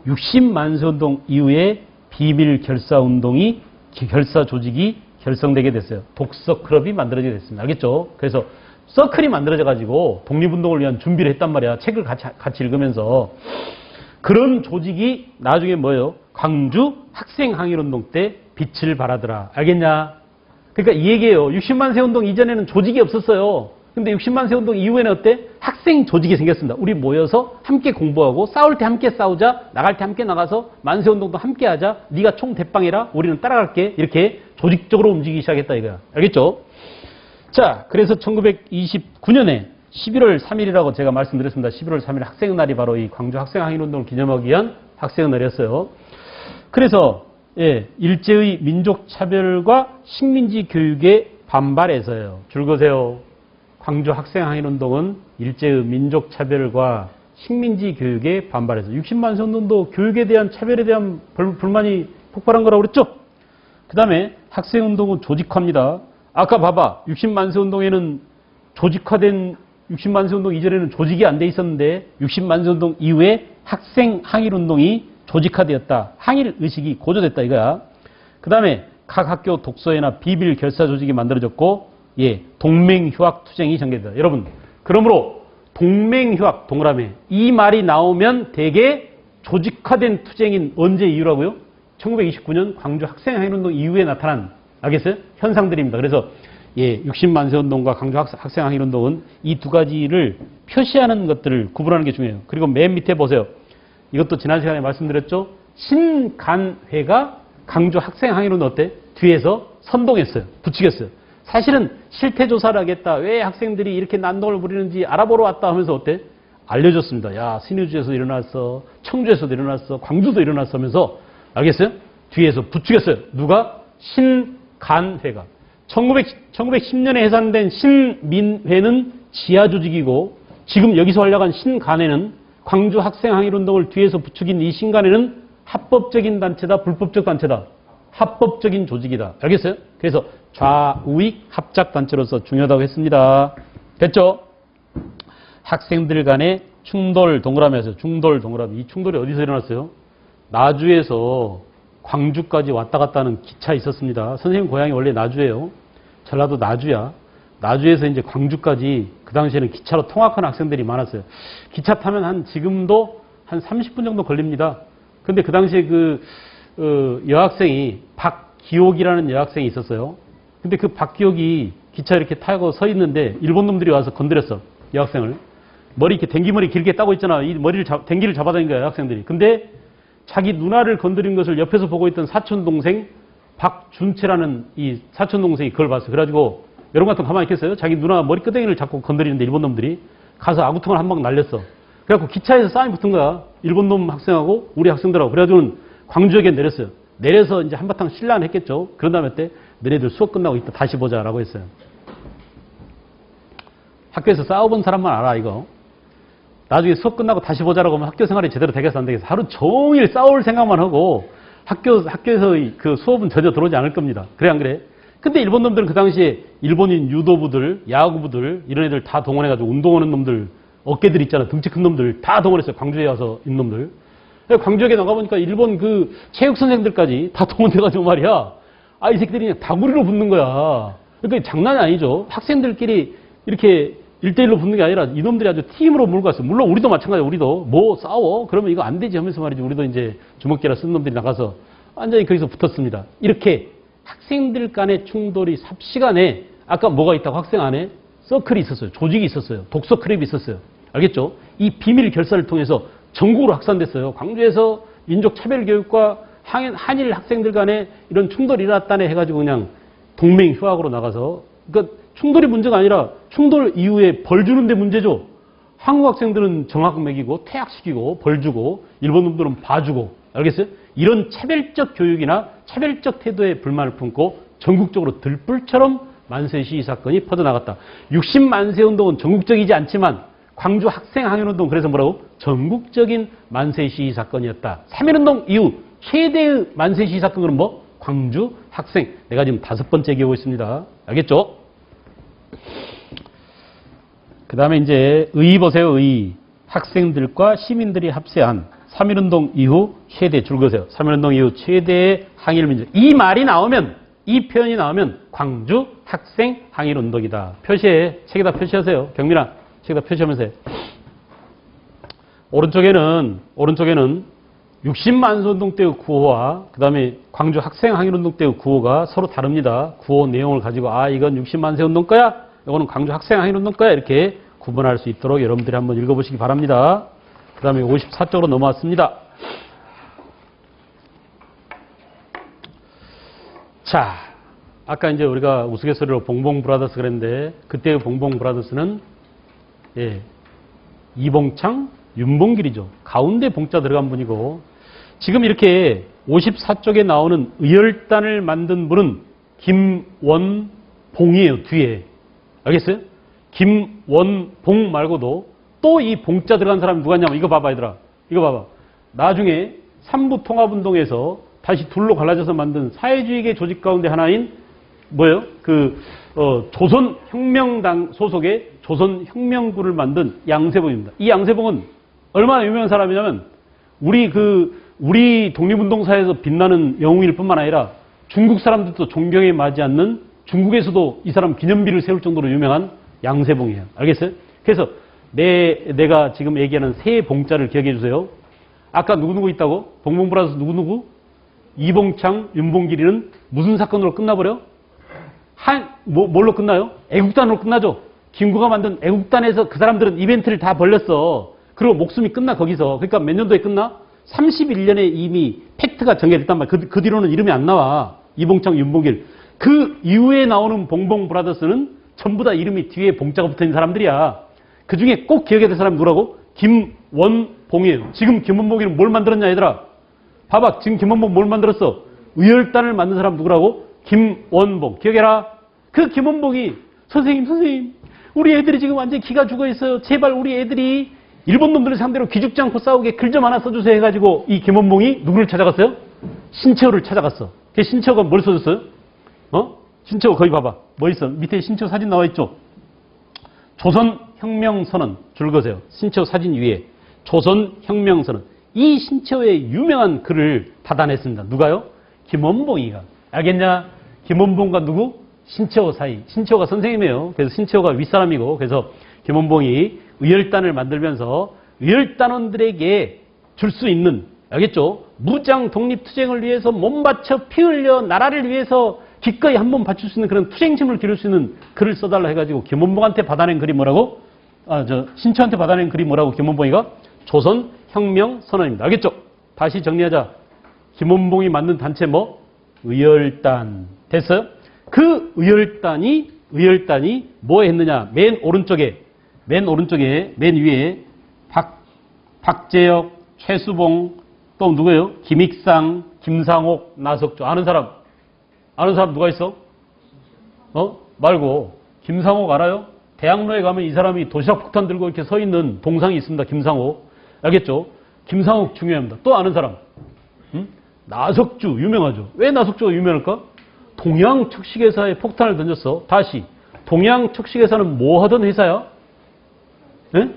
60만세 운동 이후에 비밀 결사 운동이 결사 조직이 결성되게 됐어요. 독서 클럽이 만들어지게 됐습니다. 알겠죠? 그래서 서클이 만들어져 가지고 독립운동을 위한 준비를 했단 말이야. 책을 같이 읽으면서. 그런 조직이 나중에 뭐예요? 광주 학생항일운동 때 빛을 발하더라. 알겠냐? 그러니까 이 얘기예요. 60만 세 운동 이전에는 조직이 없었어요. 근데 60만 세 운동 이후에는 어때? 학생 조직이 생겼습니다. 우리 모여서 함께 공부하고 싸울 때 함께 싸우자. 나갈 때 함께 나가서 만세 운동도 함께 하자. 네가 총 대빵해라. 우리는 따라갈게. 이렇게 조직적으로 움직이기 시작했다 이거야. 알겠죠? 자, 그래서 1929년에 11월 3일이라고 제가 말씀드렸습니다. 11월 3일 학생의 날이 바로 이 광주 학생항일운동을 기념하기 위한 학생의 날이었어요. 그래서 일제의 민족차별과 식민지 교육에 반발해서요. 줄 거세요. 광주 학생항일운동은 일제의 민족차별과 식민지 교육에 반발해서 60만 세 운동도 교육에 대한 차별에 대한 불만이 폭발한 거라고 그랬죠. 그 다음에 학생운동은 조직화입니다. 아까 봐봐. 60만 세 운동에는 조직화된 60만 세 운동 이전에는 조직이 안 돼 있었는데 60만 세 운동 이후에 학생 항일운동이 조직화되었다. 항일 의식이 고조됐다 이거야. 그 다음에 각 학교 독서회나 비밀 결사 조직이 만들어졌고 동맹휴학 투쟁이 전개됐다. 여러분 그러므로 동맹휴학 동그라미 이 말이 나오면 대개 조직화된 투쟁인 언제 이유라고요? 1929년 광주 학생항일운동 이후에 나타난 알겠어요? 현상들입니다. 그래서 60만 세 운동과 광주 학생항일운동은 이 두 가지를 표시하는 것들을 구분하는 게 중요해요. 그리고 맨 밑에 보세요. 이것도 지난 시간에 말씀드렸죠. 신간회가 광주 학생항일운동 어때? 뒤에서 선동했어요. 부추겼어요. 사실은 실태조사를 하겠다. 왜 학생들이 이렇게 난동을 부리는지 알아보러 왔다 하면서 어때? 알려줬습니다. 야, 신의주에서도 일어났어. 청주에서도 일어났어. 광주도 일어났어 하면서 알겠어요? 뒤에서 부추겼어요. 누가? 신간회가. 1910년에 해산된 신민회는 지하조직이고 지금 여기서 활약한 신간회는 광주 학생항일운동을 뒤에서 부추긴 이 신간회는 합법적인 단체다, 불법적 단체다. 합법적인 조직이다. 알겠어요? 그래서 좌우익 합작단체로서 중요하다고 했습니다. 됐죠? 학생들 간의 충돌 동그라미에서 충돌 동그라미. 이 충돌이 어디서 일어났어요? 나주에서 광주까지 왔다 갔다 하는 기차 있었습니다. 선생님 고향이 원래 나주예요. 전라도 나주야. 나주에서 이제 광주까지 그 당시에는 기차로 통학하는 학생들이 많았어요. 기차 타면 지금도 한 30분 정도 걸립니다. 근데 그 당시에 여학생이 박기옥이라는 여학생이 있었어요. 근데 그 박기옥이 기차 이렇게 타고 서 있는데 일본 놈들이 와서 건드렸어. 여학생을. 머리 이렇게 댕기머리 길게 따고 있잖아. 이 머리를 댕기를 잡아다닌 거야, 여학생들이. 근데 자기 누나를 건드린 것을 옆에서 보고 있던 사촌동생 박준채라는 이 사촌동생이 그걸 봤어요. 그래가지고 여러분 같은 가만히 있겠어요? 자기 누나 머리끄댕이를 잡고 건드리는데 일본 놈들이 가서 아구통을 한 방 날렸어. 그래갖고 기차에서 싸움이 붙은 거야. 일본 놈 학생하고 우리 학생들하고. 그래가지고 광주역에 내렸어요. 내려서 이제 한바탕 신라를 했겠죠. 그런 다음에 때 너네들 수업 끝나고 이따 다시 보자라고 했어요. 학교에서 싸워본 사람만 알아 이거. 나중에 수업 끝나고 다시 보자라고 하면 학교 생활이 제대로 되겠어 안 되겠어. 하루 종일 싸울 생각만 하고 학교에서 그 수업은 전혀 들어오지 않을 겁니다. 그래 안 그래? 근데 일본 놈들은 그 당시에 일본인 유도부들, 야구부들 이런 애들 다 동원해가지고 운동하는 놈들 어깨들 있잖아. 등치 큰 놈들 다 동원했어요. 광주에 와서 있는 놈들. 광주역에 나가보니까 일본 그 체육 선생들까지 다 동원돼가지고 말이야. 이 새끼들이 그냥 다구리로 붙는 거야. 그러니까 장난이 아니죠. 학생들끼리 이렇게 1대1로 붙는 게 아니라 이놈들이 아주 팀으로 몰고 갔어요. 물론 우리도 마찬가지야. 우리도 뭐 싸워? 그러면 이거 안 되지 하면서 말이지. 우리도 이제 주먹기라 쓴 놈들이 나가서 완전히 거기서 붙었습니다. 이렇게 학생들 간의 충돌이 삽시간에 아까 뭐가 있다고 학생 안에 서클이 있었어요. 조직이 있었어요. 독서 클럽이 있었어요. 알겠죠? 이 비밀 결사를 통해서 전국으로 확산됐어요. 광주에서 민족 차별 교육과 한일 학생들 간에 이런 충돌이 일어났다네 해가지고 그냥 동맹 휴학으로 나가서 그러니까 충돌이 문제가 아니라 충돌 이후에 벌 주는 데 문제죠. 한국 학생들은 정학 먹이고 퇴학시키고 벌 주고 일본 놈들은 봐주고 알겠어요? 이런 차별적 교육이나 차별적 태도에 불만을 품고 전국적으로 들불처럼 만세 시위 사건이 퍼져나갔다. 60만 세 운동은 전국적이지 않지만 광주 학생항일운동 그래서 뭐라고? 전국적인 만세 시위 사건이었다. 3.1운동 이후 최대의 만세 시위 사건은 뭐? 광주 학생. 내가 지금 5번째 얘기하고 있습니다. 알겠죠? 그 다음에 이제 의 보세요. 의. 학생들과 시민들이 합세한 3.1운동 이후 최대 줄 거세요. 3.1운동 이후 최대의 항일민족. 이 말이 나오면 이 표현이 나오면 광주 학생 항일운동이다. 표시해. 책에다 표시하세요. 경민아. 책에다 표시하면서 해. 오른쪽에는 60만 운동 때의 구호와 그 다음에 광주 학생 항일운동 때의 구호가 서로 다릅니다. 구호 내용을 가지고 이건 60만 세 운동 거야, 이거는 광주 학생 항일운동 거야, 이렇게 구분할 수 있도록 여러분들이 한번 읽어보시기 바랍니다. 그 다음에 54쪽으로 넘어왔습니다. 자, 아까 이제 우리가 우스갯소리로 봉봉 브라더스 그랬는데, 그때의 봉봉 브라더스는 이봉창, 윤봉길이죠. 가운데 봉자 들어간 분이고, 지금 이렇게 54쪽에 나오는 의열단을 만든 분은 김원봉이에요, 뒤에. 알겠어요? 김원봉 말고도 또 이 봉자 들어간 사람이 누가 있냐면, 이거 봐봐, 얘들아. 이거 봐봐. 나중에 삼부통합운동에서 다시 둘로 갈라져서 만든 사회주의계 조직 가운데 하나인 뭐예요? 조선혁명당 소속의 조선혁명구를 만든 양세봉입니다. 이 양세봉은 얼마나 유명한 사람이냐면 우리 독립운동사에서 빛나는 영웅일 뿐만 아니라 중국 사람들도 존경에 맞지 않는 중국에서도 이 사람 기념비를 세울 정도로 유명한 양세봉이에요. 알겠어요? 그래서 내가 지금 얘기하는 세 봉자를 기억해 주세요. 아까 누구누구 있다고? 봉봉 브라더스 누구누구? 이봉창, 윤봉길이는 무슨 사건으로 끝나버려? 뭘로 끝나요? 애국단으로 끝나죠. 김구가 만든 애국단에서 그 사람들은 이벤트를 다 벌렸어. 그리고 목숨이 끝나, 거기서. 그러니까 몇 년도에 끝나? 31년에 이미 팩트가 정해졌단 말이야. 그 뒤로는 이름이 안 나와. 이봉창, 윤봉길. 그 이후에 나오는 봉봉 브라더스는 전부 다 이름이 뒤에 봉자가 붙어 있는 사람들이야. 그 중에 꼭 기억해야 될 사람이 누구라고? 김원봉이에요. 지금 김원봉이는 뭘 만들었냐, 얘들아? 봐봐. 지금 김원봉 뭘 만들었어? 의열단을 만든 사람 누구라고? 김원봉. 기억해라. 그 김원봉이 선생님, 우리 애들이 지금 완전히 기가 죽어 있어요. 제발 우리 애들이 일본 놈들을 상대로 기죽지 않고 싸우게 글 좀 하나 써주세요 해가지고 이 김원봉이 누구를 찾아갔어요? 신채호를 찾아갔어. 그 신채호가 뭘 써줬어요? 신채호 거기 봐봐. 뭐 있어? 밑에 신채호 사진 나와 있죠? 조선혁명선언 줄 거세요. 신채호 사진 위에 조선혁명선언. 이 신채호의 유명한 글을 받아냈습니다. 누가요? 김원봉이가. 알겠냐? 김원봉과 누구? 신채호 사이. 신채호가 선생님이에요. 그래서 신채호가 윗사람이고, 그래서 김원봉이 의열단을 만들면서 의열단원들에게 줄 수 있는, 알겠죠? 무장 독립투쟁을 위해서 몸 바쳐 피 흘려 나라를 위해서 기꺼이 한 몸 바칠 수 있는 그런 투쟁심을 기를 수 있는 글을 써달라 해가지고 김원봉한테 받아낸 글이 뭐라고? 신채호한테 받아낸 글이 뭐라고? 김원봉이가? 조선혁명선언입니다. 알겠죠? 다시 정리하자. 김원봉이 만든 단체 뭐? 의열단. 됐어요? 그 의열단이 뭐 했느냐? 맨 오른쪽에, 맨 위에 박재혁, 최수봉, 또 누구예요? 김익상, 김상옥, 나석조. 아는 사람 누가 있어? 말고. 김상옥 알아요? 대학로에 가면 이 사람이 도시락 폭탄 들고 이렇게 서 있는 동상이 있습니다. 김상옥. 알겠죠? 김상옥 중요합니다. 또 아는 사람. 나석주 유명하죠. 왜 나석주가 유명할까? 동양척식회사에 폭탄을 던졌어. 다시. 동양척식회사는 뭐 하던 회사야? 네?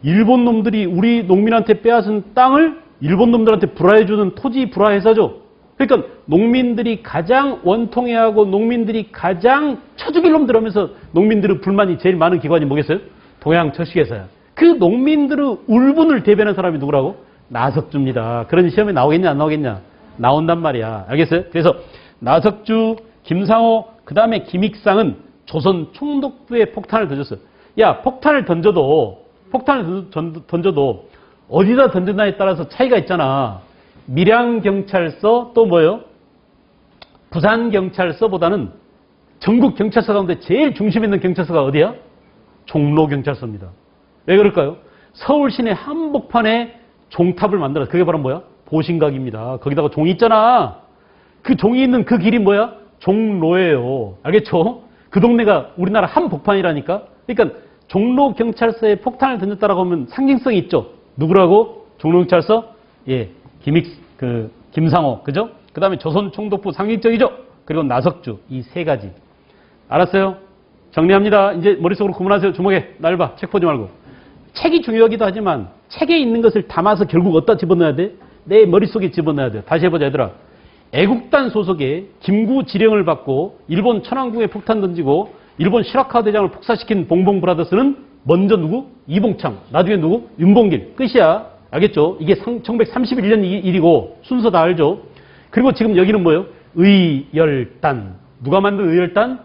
일본 놈들이 우리 농민한테 빼앗은 땅을 일본 놈들한테 불화해주는 토지 불화 회사죠. 그러니까 농민들이 가장 원통해하고 농민들이 가장 쳐죽일 놈들 하면서 농민들의 불만이 제일 많은 기관이 뭐겠어요? 동양척식회사야. 그 농민들의 울분을 대변한 사람이 누구라고? 나석주입니다. 그런 시험에 나오겠냐 안 나오겠냐? 나온단 말이야. 알겠어요? 그래서 나석주, 김상호, 그 다음에 김익상은 조선 총독부에 폭탄을 던졌어요. 야, 폭탄을 던져도 어디다 던졌나에 따라서 차이가 있잖아. 밀양경찰서 또 뭐요? 부산경찰서보다는 전국 경찰서 가운데 제일 중심에 있는 경찰서가 어디야? 종로경찰서입니다. 왜 그럴까요? 서울 시내 한복판에 종탑을 만들어서 그게 바로 뭐야? 보신각입니다. 거기다가 종이 있잖아. 그 종이 있는 그 길이 뭐야? 종로예요. 알겠죠? 그 동네가 우리나라 한복판이라니까. 그러니까 종로경찰서에 폭탄을 던졌다라고 하면 상징성이 있죠. 누구라고? 종로경찰서? 예, 김상호, 그죠? 그 다음에 조선총독부 상징적이죠. 그리고 나석주, 이 세 가지. 알았어요? 정리합니다. 이제 머릿속으로 구분하세요. 주먹에 날 책 보지 말고. 책이 중요하기도 하지만 책에 있는 것을 담아서 결국 어디다 집어넣어야 돼? 내 머릿속에 집어넣어야 돼. 다시 해보자, 얘들아. 애국단 소속의 김구 지령을 받고 일본 천안궁에 폭탄 던지고 일본 시라카와 대장을 폭사시킨 봉봉 브라더스는 먼저 누구? 이봉창. 나중에 누구? 윤봉길. 끝이야. 알겠죠? 이게 1931년 일이고 순서 다 알죠? 그리고 지금 여기는 뭐예요? 의열단. 누가 만든 의열단?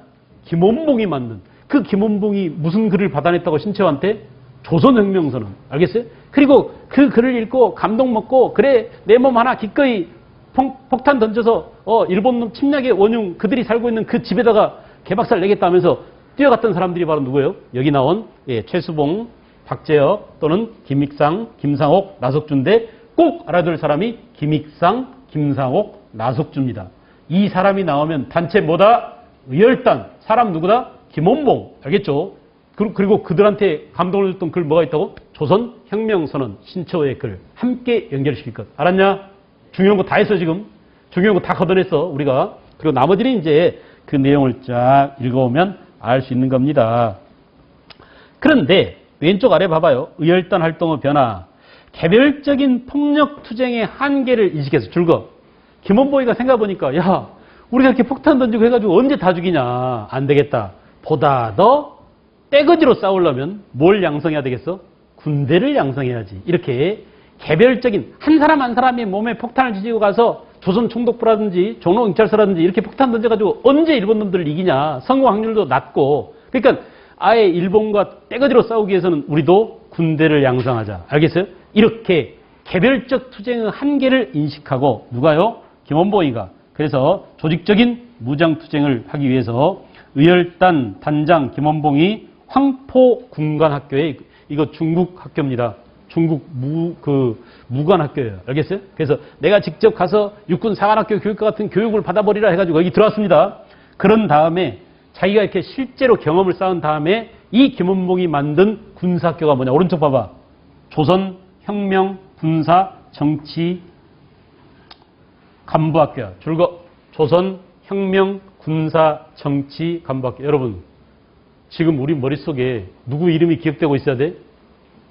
김원봉이 만든. 그 김원봉이 무슨 글을 받아냈다고 신채호한테? 조선혁명선언. 알겠어요? 그리고 그 글을 읽고 감동 먹고 그래 내 몸 하나 기꺼이 폭탄 던져서 일본 놈 침략의 원흉 그들이 살고 있는 그 집에다가 개박살 내겠다 하면서 뛰어갔던 사람들이 바로 누구예요? 여기 나온 최수봉, 박재혁 또는 김익상, 김상옥, 나석주인데 꼭 알아둘 사람이 김익상, 김상옥, 나석주입니다. 이 사람이 나오면 단체 뭐다? 의열단. 사람 누구다? 김원봉. 알겠죠? 그리고 그들한테 감동을 줬던 글 뭐가 있다고? 조선혁명선언, 신채호의 글 함께 연결시킬 것. 알았냐? 중요한 거 다 했어 지금. 중요한 거 다 걷어냈어 우리가. 그리고 나머지는 이제 그 내용을 쫙 읽어오면 알 수 있는 겁니다. 그런데 왼쪽 아래 봐봐요. 의열단 활동의 변화. 개별적인 폭력투쟁의 한계를 인식해서 줄거. 김원봉이가 생각해보니까 야 우리가 이렇게 폭탄 던지고 해가지고 언제 다 죽이냐. 안 되겠다. 보다 더 떼거지로 싸우려면 뭘 양성해야 되겠어? 군대를 양성해야지. 이렇게 개별적인 한 사람 한 사람이 몸에 폭탄을 지지고 가서 조선총독부라든지 종로경찰서라든지 이렇게 폭탄 던져가지고 언제 일본 놈들을 이기냐. 성공 확률도 낮고. 그러니까 아예 일본과 떼거지로 싸우기 위해서는 우리도 군대를 양성하자. 알겠어요? 이렇게 개별적 투쟁의 한계를 인식하고 누가요? 김원봉이가. 그래서 조직적인 무장투쟁을 하기 위해서 의열단 단장 김원봉이 황포군관학교에 이거 중국 학교입니다. 중국 무관학교예요. 알겠어요? 그래서 내가 직접 가서 육군 사관학교 교육과 같은 교육을 받아버리라 해가지고 여기 들어왔습니다. 그런 다음에 자기가 이렇게 실제로 경험을 쌓은 다음에 이 김원봉이 만든 군사학교가 뭐냐. 오른쪽 봐봐. 조선혁명 군사 정치 간부학교야. 줄거 조선혁명 군사 정치 간부학교. 여러분 지금 우리 머릿속에 누구 이름이 기억되고 있어야 돼?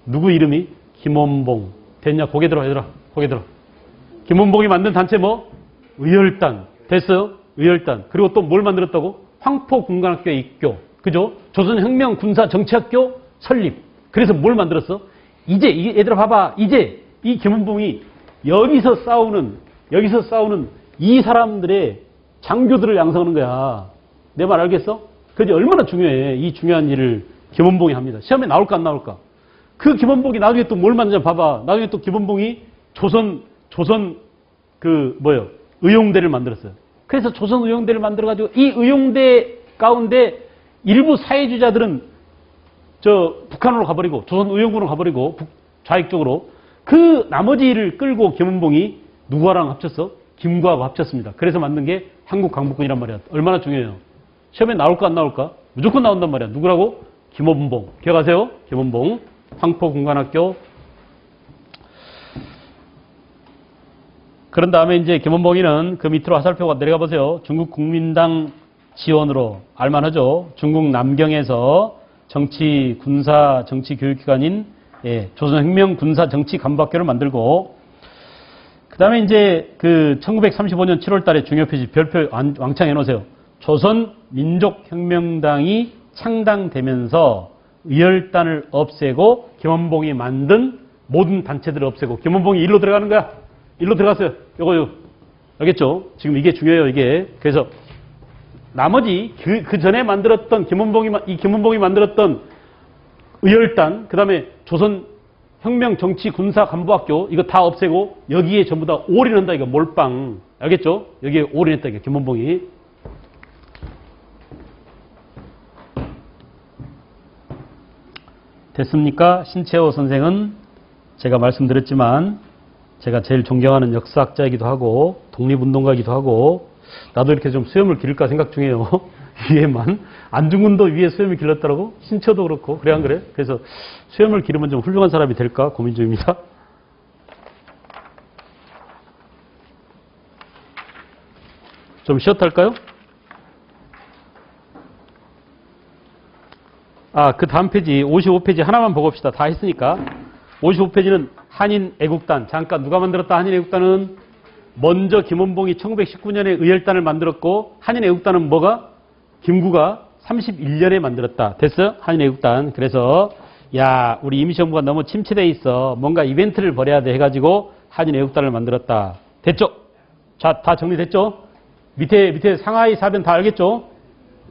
누구 이름이? 김원봉. 됐냐? 고개 들어 얘들아. 고개 들어. 김원봉이 만든 단체 뭐? 의열단. 됐어요? 의열단. 그리고 또 뭘 만들었다고? 황포군관학교에 입교. 그죠? 조선혁명 군사 정치학교 설립. 그래서 뭘 만들었어? 이제 얘들아 봐봐. 이제 이 김원봉이 여기서 싸우는 이 사람들의 장교들을 양성하는 거야. 내 말 알겠어? 그게 얼마나 중요해. 이 중요한 일을 김원봉이 합니다. 시험에 나올까 안 나올까? 그 김원봉이 나중에 또 뭘 만드냐 봐봐. 나중에 또 김원봉이 의용대를 만들었어요. 그래서 조선 의용대를 만들어가지고 이 의용대 가운데 일부 사회주의자들은 북한으로 가버리고 조선 의용군으로 가버리고 좌익 쪽으로 그 나머지를 끌고 김원봉이 누구랑 합쳤어? 김구하고 합쳤습니다. 그래서 만든 게 한국강북군이란 말이야. 얼마나 중요해요. 시험에 나올까 안 나올까? 무조건 나온단 말이야. 누구라고? 김원봉. 기억하세요? 김원봉. 황포군관학교. 그런 다음에 이제 김원봉이는 그 밑으로 화살표가 내려가 보세요. 중국 국민당 지원으로 알만하죠. 중국 남경에서 군사 정치 교육기관인 조선혁명 군사 정치 간부학교를 만들고, 그 다음에 이제 1935년 7월 달에 중요 표지 별표 왕창 해놓으세요. 조선민족혁명당이 창당되면서 의열단을 없애고 김원봉이 만든 모든 단체들을 없애고 김원봉이 일로 들어가는 거야. 일로 들어갔어요. 요거. 알겠죠? 지금 이게 중요해요, 이게. 그래서 나머지 그 전에 만들었던 김원봉이 만들었던 의열단, 그 다음에 조선혁명 정치 군사 간부학교 이거 다 없애고 여기에 전부 다 올인한다, 이거 몰빵. 알겠죠? 여기에 올인했다, 이게 김원봉이. 됐습니까? 신채호 선생은 제가 말씀드렸지만 제가 제일 존경하는 역사학자이기도 하고 독립운동가이기도 하고 나도 이렇게 좀 수염을 기를까 생각 중이에요. 위에만. 안중근도 위에 수염을 길렀더라고. 신채호도 그렇고. 그래 안 그래? 그래서 수염을 기르면 좀 훌륭한 사람이 될까 고민 중입니다. 좀 쉬었다 할까요? 그 다음 페이지 55페이지 하나만 보고 봅시다. 다 했으니까. 55페이지는 한인애국단. 잠깐 누가 만들었다? 한인애국단은 먼저 김원봉이 1919년에 의열단을 만들었고 한인애국단은 뭐가? 김구가 31년에 만들었다. 됐어? 한인애국단. 그래서 야, 우리 임시정부가 너무 침체돼 있어. 뭔가 이벤트를 벌여야 돼 해가지고 한인 애국단을 만들었다. 됐죠? 자, 다 정리됐죠? 밑에 상하이 사변 다 알겠죠?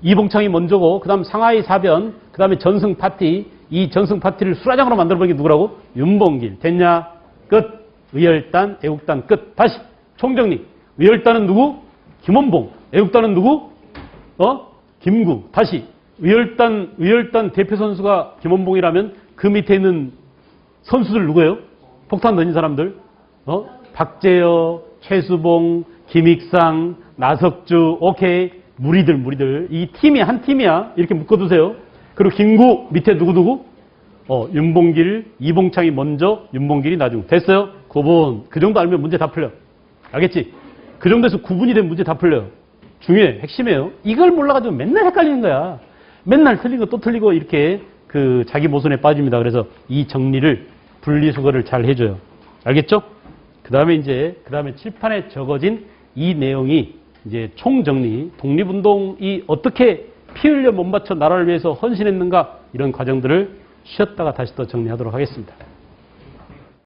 이봉창이 먼저고, 그 다음 상하이 사변, 그 다음에 전승 파티. 이 전승 파티를 수라장으로 만들어버린 게 누구라고? 윤봉길. 됐냐? 끝. 의열단, 애국단 끝. 다시 총정리. 의열단은 누구? 김원봉. 애국단은 누구? 김구. 다시. 의열단 대표 선수가 김원봉이라면 그 밑에 있는 선수들 누구예요? 폭탄 던진 사람들. 박재여, 최수봉, 김익상, 나석주, 오케이. 무리들. 이 팀이 한 팀이야. 이렇게 묶어두세요. 그리고 김구 밑에 누구? 윤봉길, 이봉창이 먼저, 윤봉길이 나중. 됐어요? 9분. 그 정도 알면 문제 다 풀려. 알겠지? 그 정도에서 9분이 되면 문제 다 풀려요. 중요해. 핵심이에요. 이걸 몰라가지고 맨날 헷갈리는 거야. 맨날 틀린 거 또 틀리고 이렇게 그 자기 모순에 빠집니다. 그래서 이 정리를 분리수거를 잘 해줘요. 알겠죠? 그 다음에 칠판에 적어진 이 내용이 이제 총정리, 독립운동이 어떻게 피 흘려 몸바쳐 나라를 위해서 헌신했는가 이런 과정들을 쉬었다가 다시 또 정리하도록 하겠습니다.